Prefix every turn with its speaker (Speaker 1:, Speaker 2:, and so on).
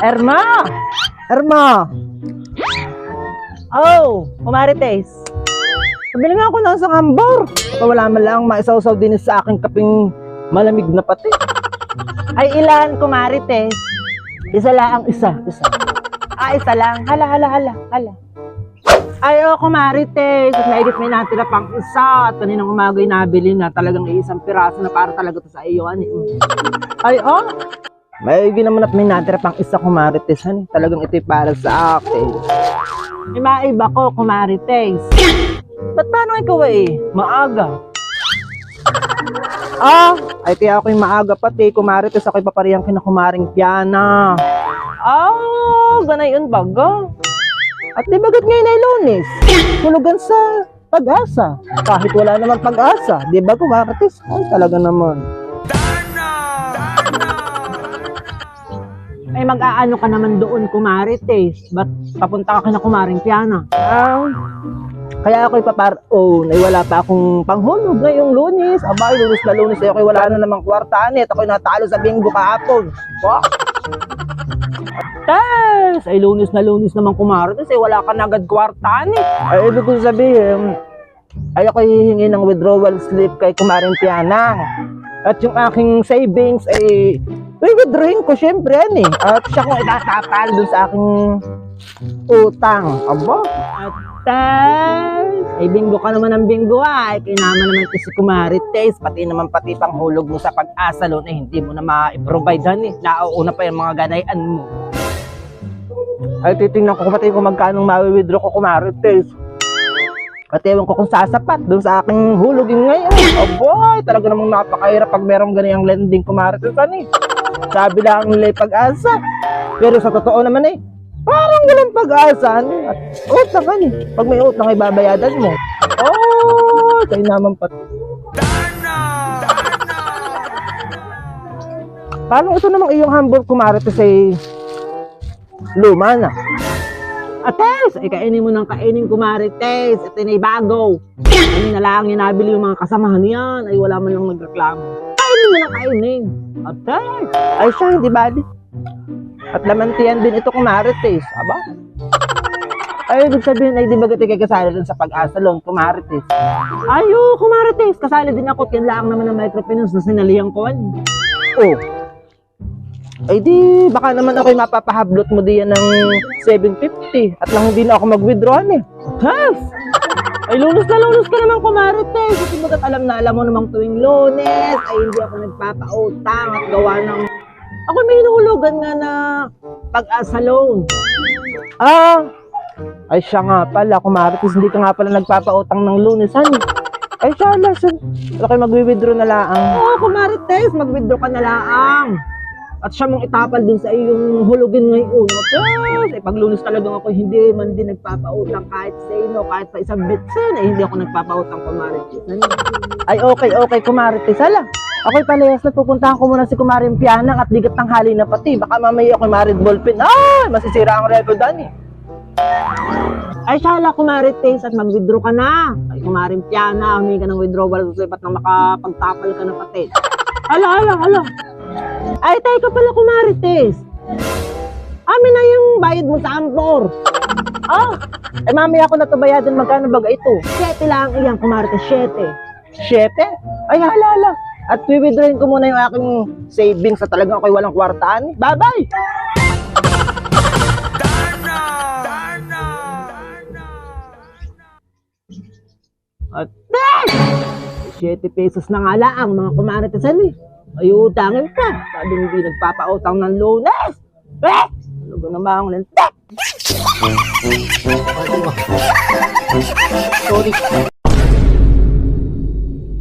Speaker 1: Erma! Erma! Oh, Kumarites. Pabili nga ako ng isang hambor. Wala man lang maisawsaw din sa aking kaping malamig na pati. Ay ilan, Kumarites? Isa lang, isa. Isa lang. Hala. Ay, Kumarites. At naigit may natira pang isa. At kaninang umagay nabili na talagang isang piraso na para talaga to sa iyo. Ay, may naman at may natira pang isa, Kumarites. Talagang ito'y para sa akin. May maiba ko, Kumarites. Ba't paano ikaw maaga? Ay kaya ako'y maaga pati, Kumarites. Ako'y paparihang kinakumaring Piana. Ganay yun baga. At di bagat ngayon ay Lunes? Hulugan sa pag-asa. Kahit wala naman pag-asa. Di ba, Kumarites? Ay, talaga naman. Ay, mag-aano ka naman doon, Kumarites. Ba't papunta ka kinakumaring Piana? Kaya ako'y paparoon. Ay, wala pa akong panghulog ngayong Lunes. Abay, Lunes na Lunes. Ay, ako'y wala na namang kwartaan. At ako'y natalo sa bingo kahapon. Ates! Ay, Lunes na Lunes naman, Kumarites. Ay, wala ka na agad kwartaan. Ay, ibig ko sabihin, ay ako'y hihingi ng withdrawal slip kay Kumaring Piana. At yung aking savings ay withdrawing ko syempre At siya kung itatapal dun sa aking utang. Aba? Ates! Ay, bingo ka naman ng bingo ay. Kinaman naman kasi Kumarites. Pati panghulog mo sa pag-asa loan ay hindi mo na ma-provide Nauuna pa yung mga ganayan mo. Ay, titingnan ko pati kung magkano mawi-withdraw ko, Kumarites. At ewan ko kung sasapat doon sa aking hulogin ngayon. Aboy, talaga namang napakahirap pag merong ganiyang lending, Kumarites. Sabi lang nila pag-asa. Pero sa totoo naman parang walang pag-asa. At utang pag may utang ay babayadan mo. Kayo naman pati. Paano ito namang iyong hambor, Kumarites, ay luma na? Ates! Ay, kainin mo ng kainin, Kumarites. At ay bago. Ano na lang yung nabili yung mga kasamahan niyan. Ay, wala man lang nagreklamo. Kainin mo ng kainin. Ates! Ay, siya, hindi bali. At lamantian din ito, Kumarites. Aba? Ay, ibig sabihin, ay di ba gati kasali din sa pag-asa loan, Kumarites? Ayo, Kumarites. Kasali din ako. Yan lang naman ng microfinance na sinalihan ko. Ay di, baka naman ako'y mapapahablot mo diyan ng 750 at lang hindi na ako mag-withdraw Yes! Ay, Lunes na Lunes ka naman, Kumarites. Kasi bagat alam mo namang tuwing Lunes ay hindi ako nagpapautang at gawa ng ako may hinuhulugan nga na pag-asa loan. Ay siya nga pala, Kumarites, hindi ka nga pala nagpapautang ng Lunes, Ay siya, wala kayo mag-withdraw na laang. Kumarites, mag-withdraw ka na laang. At siya mong itapal din sa iyong hulugin ngayon. Ay, pag Lunes talagang ako hindi man din nagpapautang kahit sa ino, kahit sa isang bitsin, hindi ako nagpapautang, Kumarites. Ay, okay, Kumarites. Ako'y palayas na pupuntahan ko muna si Kumaring Piana at ligat ng hali na pati. Baka mamaya ako'y marid ballpen. Masisira ang record, Ay, sala, Kumarites, at mag-withdraw ka na. Ay, Kumaring Piana, humingi ka ng withdrawal slip at nang makapagtapal ka na pati. Hala. Ay, tayo ka pala, Kumarites. Amin na yung bayad mo sa ampor. Mamaya ako na ito bayadan. Magkano baga ito? 7 lang iyan, Kumarites. 7? Ay, hala. At withdrawin ko muna yung aking savings sa talagang ako'y walang kwartaan. Bye-bye! At 7 pesos na nga lang, mga Kumarites, ay utangin ka. Sabi hindi nagpapautang ng Lunes. Ano ba naman ang lentek? Sorry.